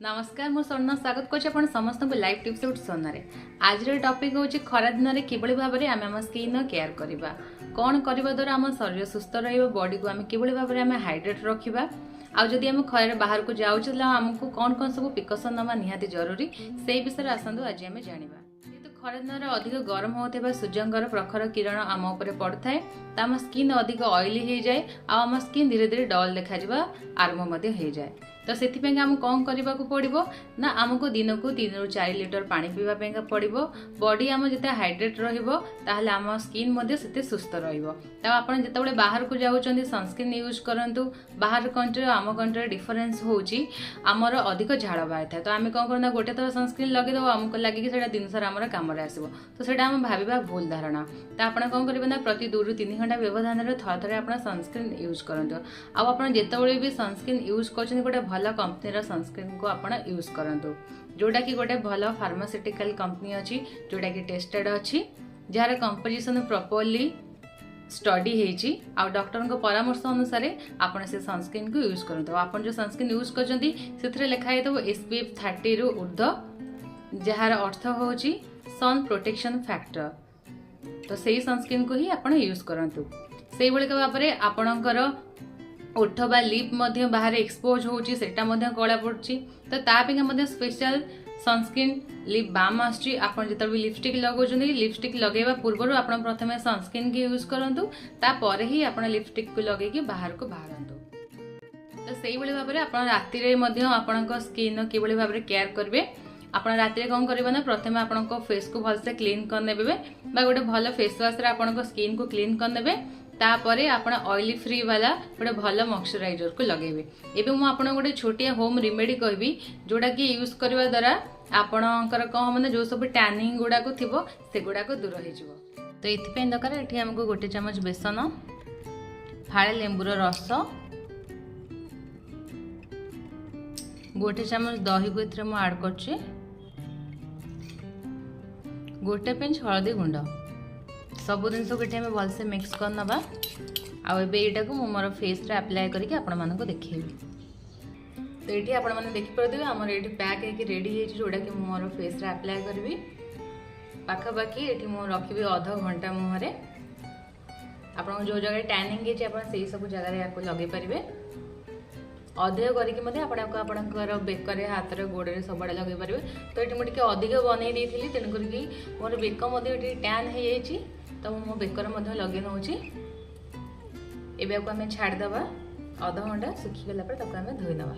नमस्कार मु स्वर्ण स्वागत कर समस्त को लाइव टिप्स उठ सोनारे आज टॉपिक हूँ खरा दिन में किभली भाव में आम स्किन केयर करवा कौन करने द्वारा आम शरीर सुस्थ रॉडी को आम किभली भाव में हाइड्रेट रखा आदि आम खर बाहर को जाऊँ आमको कौन कौन सब प्रिकसन नवा निहाती जरूरी से विषय आसतु आज आम जाना खरा दिन अधिक गरम होता सूर्यंकर प्रखर किरण आम उपर पड़ता है तो आम स्किन अधिक ऑयली हो जाए आम स्किन धीरे धीरे डल देखा आरंभ हो जाए तो से आम कौन करने को पड़ो ना आमको दिन को 3 ରୁ 4 लीटर पानी पीवाई पड़ो बॉडी आम जिते हाइड्रेट रम स्किन से सुस्थ रपण जो बाहर को जाऊँच सनस्क्रीन यूज करूँ बाहर कंट्री आम कंट्री डिफरेन्स होमर अधिक झाड़ बाहर था तो आम कौन करना गोटे थर सनस्क्रीन लगेदेव आमको लगे कि दिन सारा आम कम आसो तो ସେଇଟା आम भाविबा भूल धारणा तो आप कौन करेंगे ना प्रति 2 ରୁ 3 घंटा व्यवधान थे थे आप सनस्क्रीन यूज करूँ आप जिते भी सनस्क्रीन यूज कर गोटे भल कंपनी सनस्क्रीन को आप यूज करूँ जोटा कि गोटे भल फार्मास्यूटिकल कंपनी अच्छी जोटा कि टेस्टेड अच्छी जार कंपोजिशन प्रॉपर्ली स्टडी हो डॉक्टर को परामर्श अनुसार आपन से सनस्क्रीन को यूज करूँ आप जो सनस्क्रीन यूज कर लिखाई तो SPF 30 रु ऊर्ध्व जार अर्थ हूँ सन प्रोटेक्शन फैक्टर तो सही सनस्क्रीन को ही आप यूज करूँ से भाव में आपणकर ओठ बा लिप बाहर एक्सपोज होची सेटा कला पड़ी तो तापिका स्पेशल सनस्क्रीन लिप बाम आसुची आपन जिते भी लिपस्टिक लगाउछन लिपस्टिक लगेवा पूर्व आप प्रथम सनस्क्रीन की यूज करूँ तापर ही आप लिपस्टिक को लगे बाहर को बाहरतु तो से भाव में आप रातिर स्किन कि भाव में केयर करेंगे आप राति कौन करेंगे ना प्रथम आपण फेस को भलसे क्लीन करने गोटे भल फेस वाश आपण स्किन को क्लीन करने तापरे आपण ऑयली फ्री वाला गोटे भल मॉइस्चराइजर को लगेबे एबे मु आपण गोटे छोटिया होम रेमेडी कहबी जोड़ा कि यूज करबा द्वारा आपणकर कौन हम जो सब टैनिंग गुड़ा को थिबो से गुड़ा को दूर हो तो ये दरकार ये हमको गोटे चमच बेसन फाड़े लेंबूर रस गोटे चमच दही को इथरे मु ऐड करछि गोटे पिंच हळदी गुंड सब जिन को ये भलसे मिक्स कर नवा आईटा को मोर फेस रे अप्लाई करके आपण मानको देखिबी तो ये आपण मैंने देखिपे आमर ये पैक होगी रेडी है जोड़ा कि मोर फेस रे अप्लाई करी पाखापाखि ये रखी अध घंटा मुहर आप जो जगह टैनिंग है सब जगह या लगे पारे अधिक करके बेकर हाथ गोड़े सब लगे पारे तो ये मुझे अधिक बनई देती तेणुक मोर बेक टैन हो जाए तो मो बेकर लगे नौ एवं आम छाड़देवा अध घंटा सुखीगला आम धोई नवा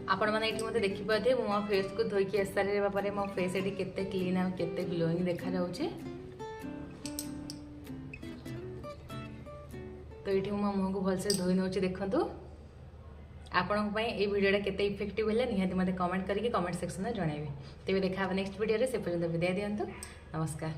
आपण मैंने ये मत देखिपे मो फेस को धोईकी आस सारे मो फेस ये केते क्लीन आ केते ग्लोइंग देखा जाउछे तो ये मो मुह को भलसे धोई नौ देखु आपण ये वीडियोटा केते इफेक्टिव है निहाती मत कमेंट करके कमेंट सेक्शन में जनइबे तेज देखा नेक्स्ट वीडियो से पर्यंत विदाय दिंतु नमस्कार।